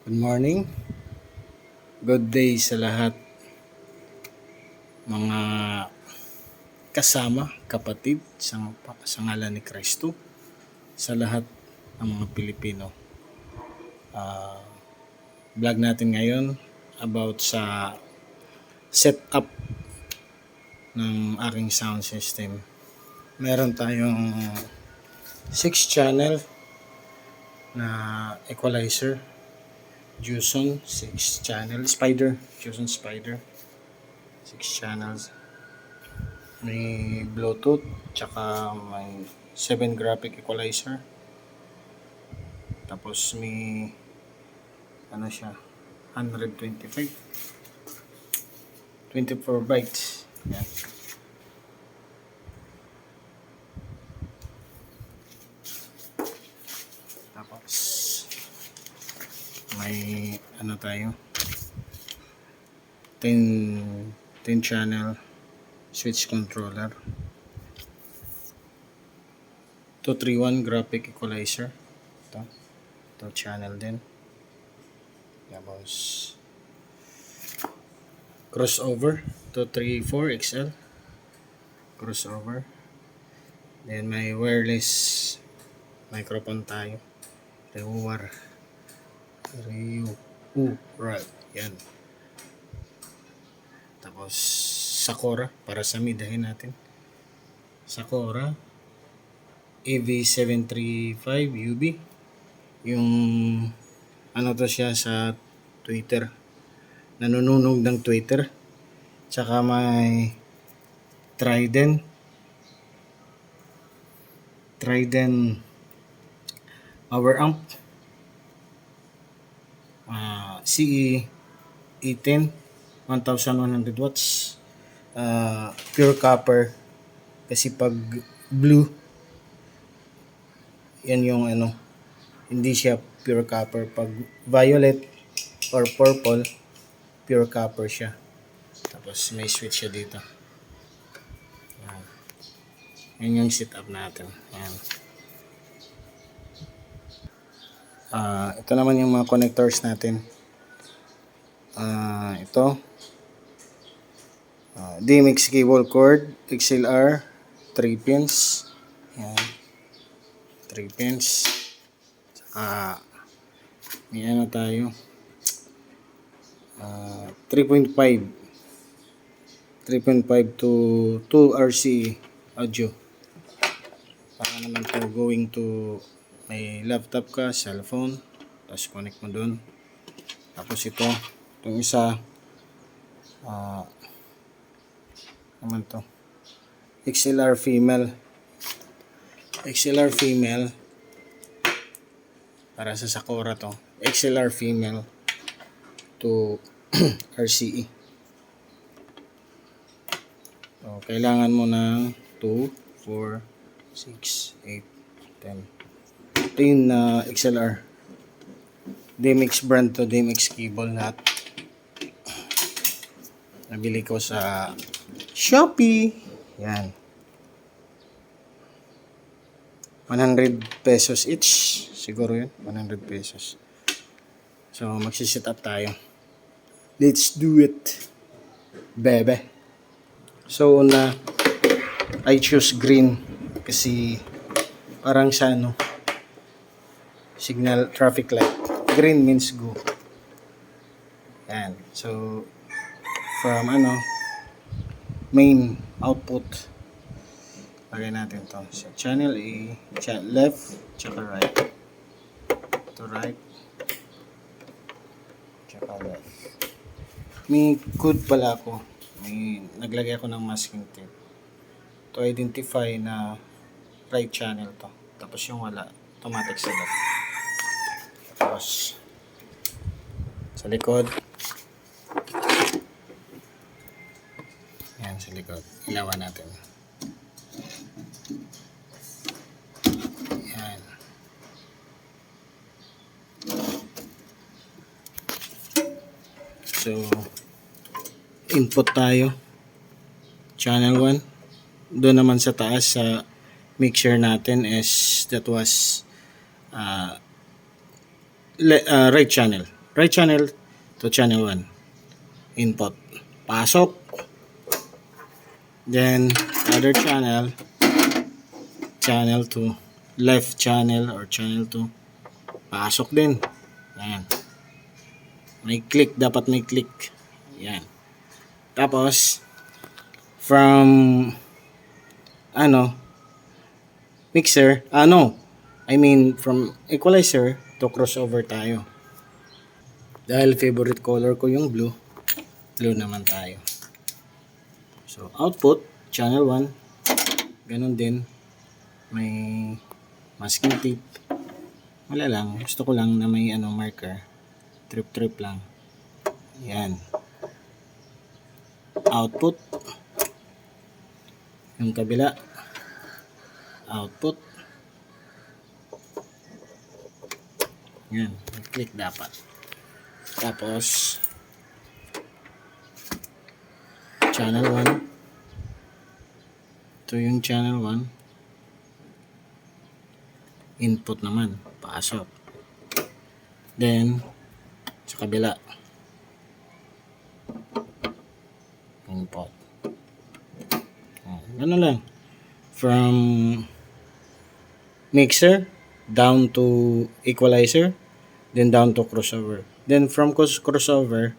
Good morning, good day sa lahat mga kasama, kapatid sa ngalan ni Kristo, sa lahat ng mga Pilipino. Vlog natin ngayon about sa setup ng aking sound system. Meron tayong 6 channel na equalizer, Juson 6 channel, Juson Spider 6 channels. May Bluetooth, tsaka may 7 graphic equalizer. Tapos may 125 24 bytes. Yan. Tapos may tayo 10 channel switch controller, 231 graphic equalizer, ito channel din. Tapos crossover 234 XL crossover. Then may wireless microphone tayo, Reuar yan. Tapos Sakura para sa midahin natin, Sakura AV735 UB. Yung to siya sa Twitter, nanununog ng Twitter. Tsaka may Trident power amp, CE E10 1100 watts, pure copper, kasi pag blue yan yung hindi siya pure copper. Pag violet or purple, pure copper siya. Tapos may switch siya dito. Yan yung setup natin. Yan. Ito naman yung mga connectors natin. Ito DMX cable cord XLR 3 pins. Yan, 3 pins. May tayo 3.5 to 2 RCA audio. Para naman to going to may laptop ka, cellphone, tapos connect mo dun. Tapos itong isa naman to XLR female para sa Sakura to. XLR female to RCE. So, kailangan mo ng 2, 4, 6, 8, 10. Ito yung XLR. DMX brand to, DMX cable lahat. Nabili ko sa Shopee. Yan. 100 pesos each. Siguro yun, 100 pesos. So, magsiset up tayo. Let's do it, bebe. So, I choose green kasi parang sa signal traffic light. Green means go. Yan. So, from main output, lagay natin to sa channel A, left, tsaka right. To right, tsaka left. May code pala ako. Naglagay ako ng masking tape to identify na right channel to. Tapos yung wala, automatic sa left. Tapos sa likod, yan sa likod, ilawan natin. Yan. So, input tayo. Channel 1. Doon naman sa taas sa mixer natin is that was right channel. right channel to channel 1. Input. Pasok. Then, other channel, channel 2. Left channel or channel 2. Pasok din. Ayan. May click. Dapat may click. Ayan. Tapos, from, mixer, from equalizer to crossover tayo. Dahil favorite color ko yung blue, blue naman tayo. So, output, channel 1, ganun din, may masking tape. Wala lang, gusto ko lang na may marker, trip lang. Yan. Output, yung kabila, output. Yan, click dapat. Tapos, channel 1. Ito yung channel 1. Input naman, pasok. Then, sa kabila, input. Ano lang. From mixer, down to equalizer, then down to crossover. Then from crossover,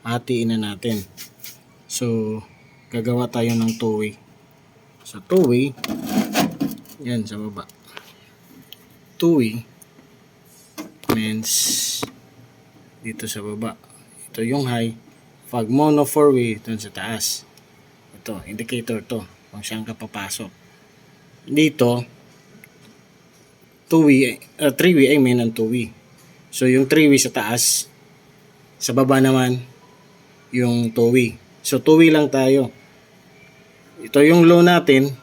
hatiin na natin. So, gagawa tayo ng two-way. So, two-way, yan sa baba. Two-way means dito sa baba. Ito yung high. Pag mono four-way, ito sa taas. Ito, indicator to. Kung saan ka papasok. Dito, two-way, three-way, ang two-way. So, yung three-way sa taas, sa baba naman, yung two-way. So, two-way lang tayo. Ito yung low natin.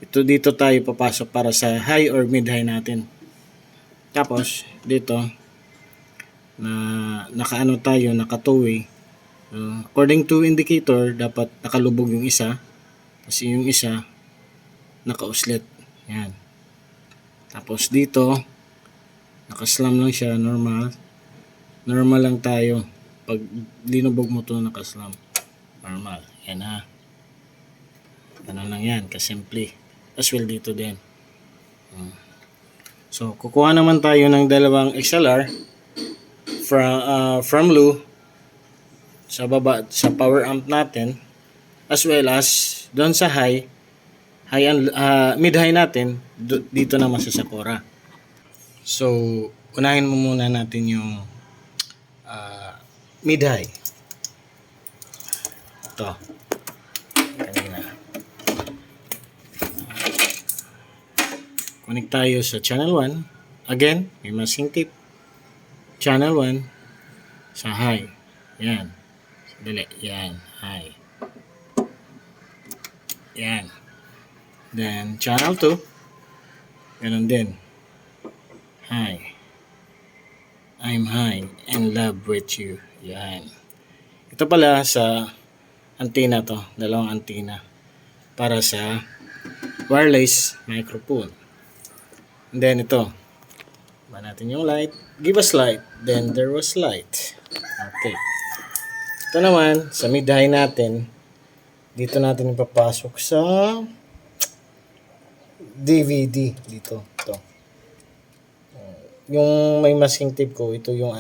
Ito dito tayo papasok para sa high or mid-high natin. Tapos, dito, naka two-way. According to indicator, dapat nakalubog yung isa. Kasi yung isa, naka-uslit. Yan. Tapos dito, naka-slam lang siya, normal. Normal lang tayo. Pag linubog mo to, naka-slam. Normal. Yan ha. Ano lang yan, kasimple. As well dito din. So, kukuha naman tayo ng dalawang XLR from low sa baba, sa power amp natin, as well as doon sa mid-high natin, dito naman sa Sakura. So, unahin mo muna natin yung mid-high. Ito. Kanina. Connect tayo sa channel 1. Again, may masking tape. Channel 1 sa high. Yan. Dali. Yan. High. Yan. Then, channel 2. Ganun din. High. I'm high and love with you. Yan. Ito pala sa antenna to. Dalawang antenna. Para sa wireless microphone. And then ito. Ba natin yung light. Give us light. Then there was light. Okay. Ito naman, sa mid-high natin, dito natin ipapasok sa DVD. Dito. Ito. Yung may masking tape ko, ito yung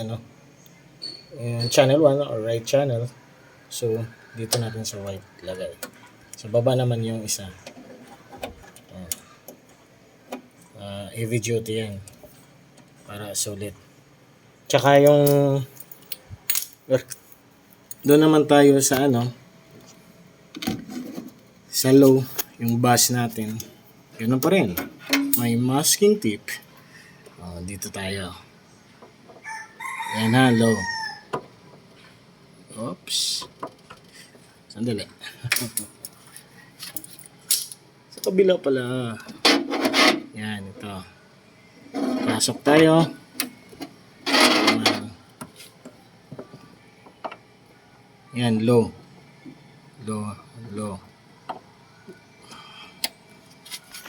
yung channel 1 or right channel. So, dito natin sa white lagay. Sa baba naman yung isa. Heavy duty yan. Para sulit. Tsaka yung doon naman tayo sa sa low, yung bass natin. Ganun pa rin. May masking tape. Dito tayo. Yan ha, low. Oops. Sandali. Sa kabila pala. Yan, ito. Pasok tayo. Yan, low. Low.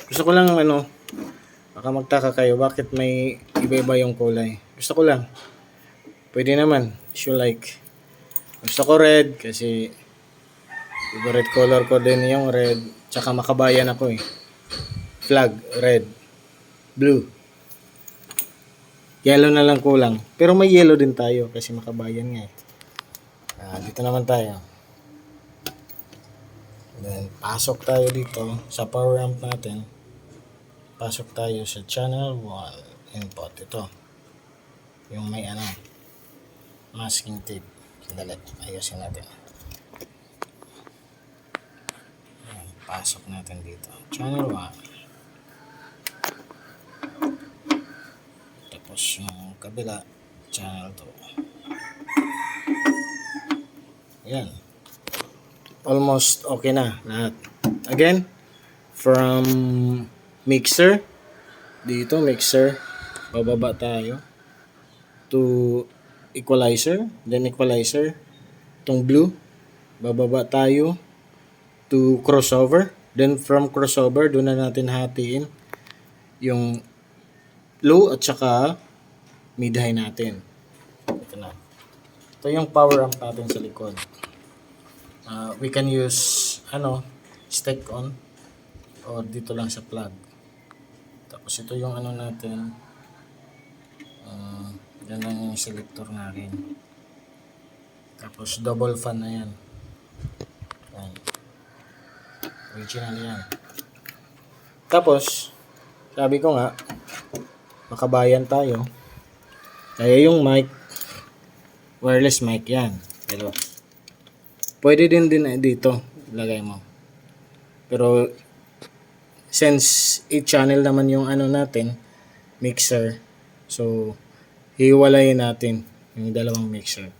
Gusto ko lang baka magtaka kayo bakit may iba-iba yung kulay. Gusto ko lang Pwede naman, if you like. Gusto ko red kasi favorite color ko din yung red. Tsaka makabayan ako eh. Flag, red, blue. Yellow na lang kulang. Pero may yellow din tayo kasi makabayan nga eh. Dito naman tayo. Then, pasok tayo dito sa power amp natin. Pasok tayo sa channel 1 input. Ito. Yung may masking tape. Sandali. Ayusin natin. Ayan, pasok natin dito. Channel 1. Tapos yung kabila, channel 2. Ayan. Almost okay na lahat. Again, from mixer, dito mixer, bababa tayo to equalizer, then equalizer, itong blue, bababa tayo to crossover, then from crossover, doon na natin hatiin yung low at saka mid high natin. Ito na. Ito yung power amp natin sa likod. We can use stick on or dito lang sa plug. Tapos ito yung natin. Yan lang yung selector natin. Tapos double fan na yan. Yan. Original yan. Tapos sabi ko nga makabayan tayo. Kaya yung mic, wireless mic yan. Pero pwede din dito lagay mo. Pero since 8 channel naman yung natin, mixer. So hiwalayin natin yung dalawang mixer.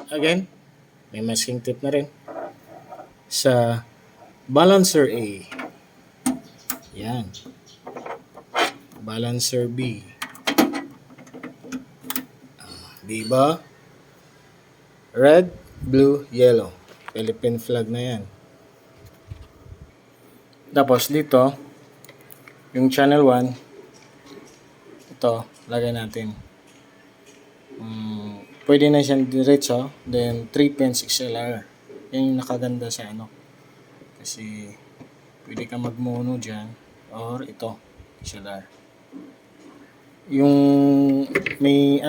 Again, may masking tape na rin sa balancer A. Yan. Balancer B. Diba? Red, blue, yellow. Philippine flag na yan. Tapos dito, yung channel 1, ito, lagay natin. Pwede na siya diretso, then 3 pins XLR. Yan yung nakaganda sa Kasi pwede ka mag-mono dyan, or ito, XLR. Yung may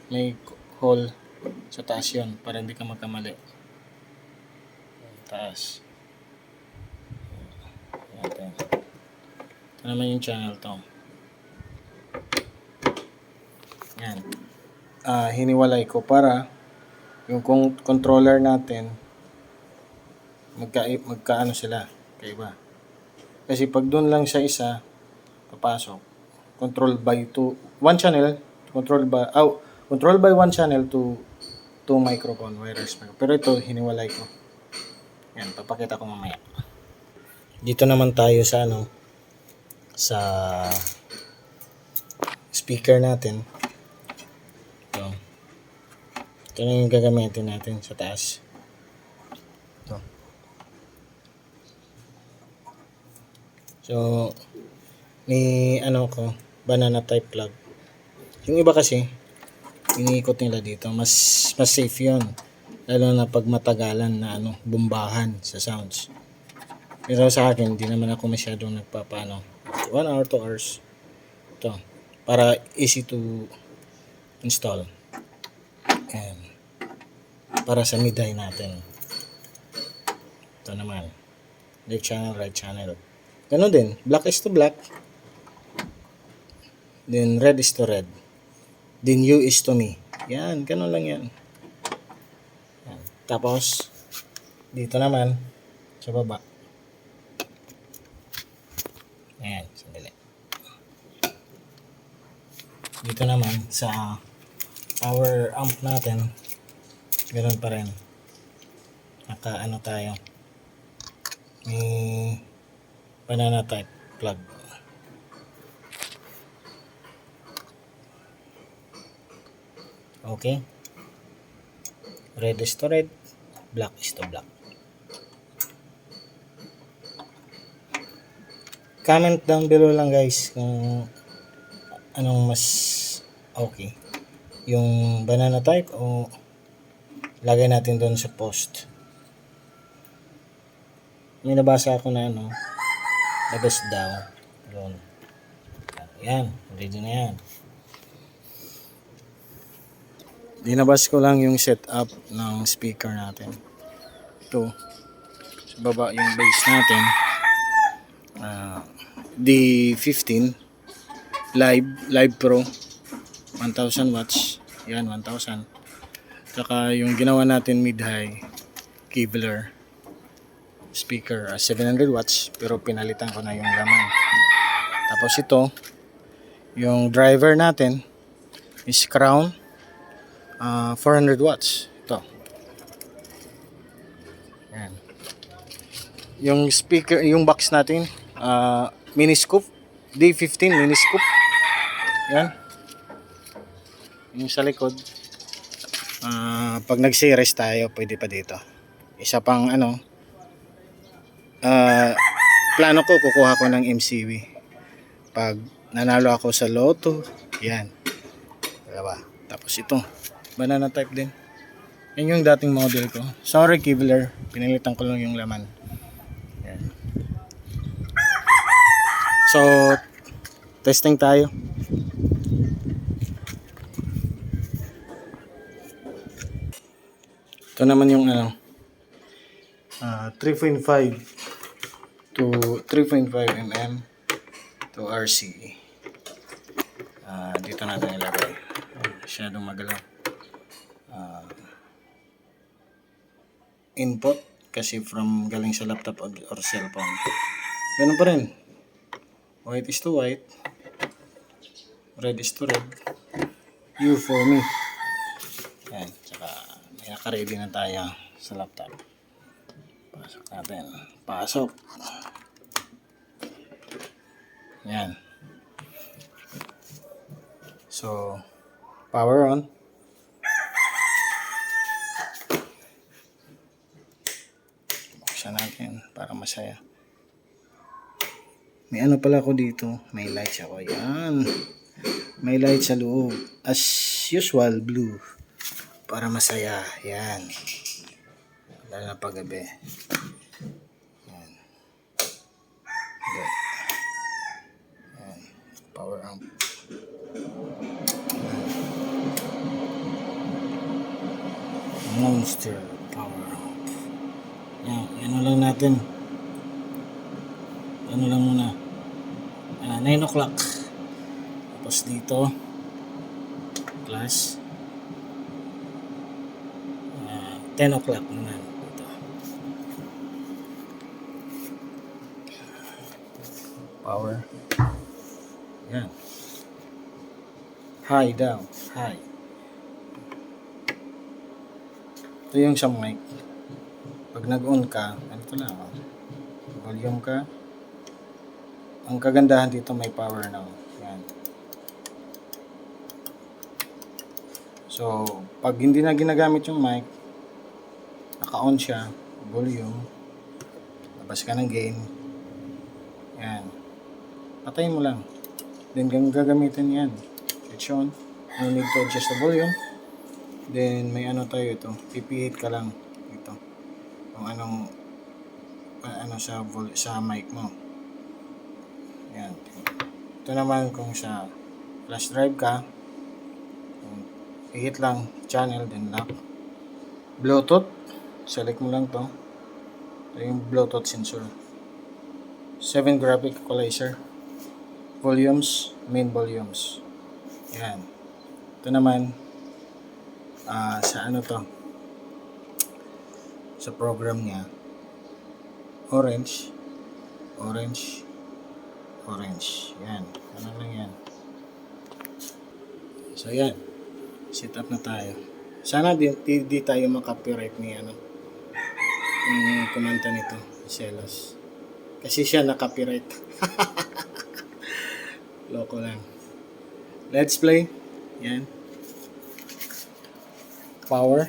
may hole sa taas yun para hindi ka magkamali. Taas. Ayan. Ito naman yung channel to. Yan. Hiniwalay ko para yung controller natin magkaano sila, kaiba. Kasi pag doon lang sa isa papasok, control by one channel, control by one channel to two microphone, wireless microphone. Pero ito hiniwalay ko. Yan, papakita ko mamaya. Dito naman tayo sa sa speaker natin. Ito na yung gagamitin natin sa taas. Ito. So, may banana type plug. Yung iba kasi, iniikot nila dito. Mas safe yun. Lalo na pag matagalan na bumbahan sa sounds. Pero sa akin, hindi naman ako masyadong nagpapano. 1 hour, 2 hours. Ito. Para easy to install. And para sa mid-high natin. Ito naman. Left channel, right channel. Ganun din. Black is to black. Then red is to red. Then you is to me. Yan. Ganun lang yan. Yan. Tapos, dito naman, sa baba. Ayan. Sandali. Dito naman, sa power amp natin, ganoon pa rin. Tayo. May banana type plug. Okay. Red is to red, black is to black. Comment down below lang guys kung anong mas okay. yung banana type o lagay natin doon sa post. May nabasa ako na the best daw. Yun. Yan, ready na yan. Dinabas ko lang yung setup ng speaker natin. Ito, sa baba yung base natin. D15 Live Pro 1000 watts. Yan, 1000. Saka yung ginawa natin mid-high Kevlar speaker 700 watts pero pinalitan ko na yung laman. Tapos ito yung driver natin is Crown 400 watts. Ito. Yan. Yung speaker, yung box natin mini scoop D15 mini scoop. Yan. Yung sa likod pag nag-series tayo pwede pa dito. Isa pang plano ko kukuha ko ng MCV pag nanalo ako sa Lotto. Yan. Diba? Tapos ito banana type din. Yan yung dating model ko. Sorry Kevlar, pinilitan ko lang yung laman. Yan. So testing tayo. Ito naman yung 3.5 to 3.5 mm to RCE. Dito natin ilagay. Masyadong magalaw. Input kasi from galing sa laptop or cellphone. Ganun pa rin. White is to white. Red is to red. U for me. Yan. Tsaka may naka-ready na tayo sa laptop. Pasok natin. Pasok. Yan. So, power on. Buksan natin para masaya. May pala ako dito. May lights ako. Yan. May lights sa loob. As usual, blue. Para masaya. Yan. Lalo na paggabi. Yan. Yan. Power amp. Monster power amp. Yan. Lang natin. Lang muna. 9 o'clock. Tapos dito. Plus. 10 o'clock naman. Ito. Power. Yan. High down. High. Ito yung sa mic. Pag nag-on ka, ito lang. Volume ka. Ang kagandahan dito may power na. Yan. So, pag hindi na ginagamit yung mic, naka-on siya, volume, labas ka ng gain, yan, patayin mo lang, then gagamitin yan, switch on, no need to adjust the volume, then may tayo ito, pipihit ka lang ito, kung anong sa mic mo, yan, ito naman kung sa flash drive ka, pihit lang, channel, then lock, Bluetooth, select mo lang to. Ito yung Bluetooth sensor. 7 graphic equalizer. Volumes, main volumes. Yan. Ito naman, sa to? Sa program niya. Orange. Orange. Orange. Yan. Ano lang yan. So yan. Set up na tayo. Sana di tayo makapiright ni yung kumanta nito, Celos. Kasi siya na-copyright. Loko lang. Let's play. Yan. Power.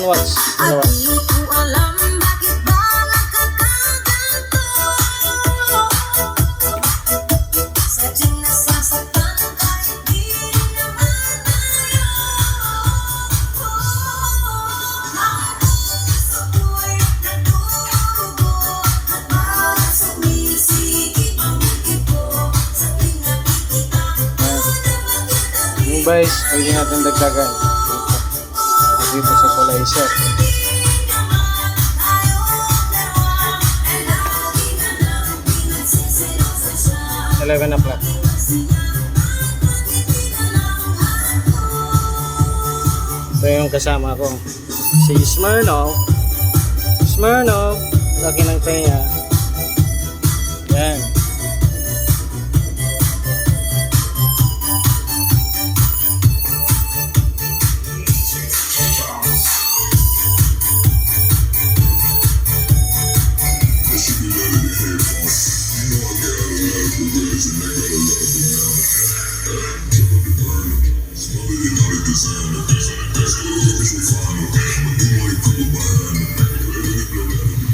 1 watts. Dalawa. Yung guys, pwede natin dagdagan dito sa equalizer. Talaga na flat. Ito yung kasama ko, si Smirnoff. Laki ng tenga. Yan.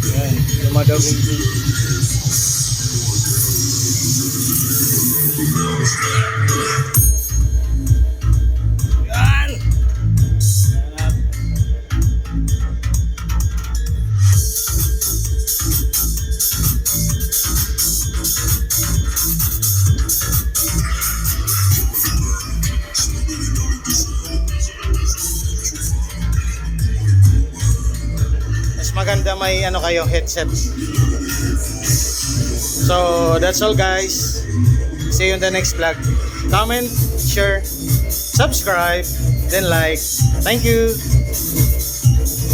Yan, lumadagong din. Yan! Mas maganda may ano kayo, headset. So, that's all guys. See you in the next vlog. Comment, share, subscribe, then like. Thank you.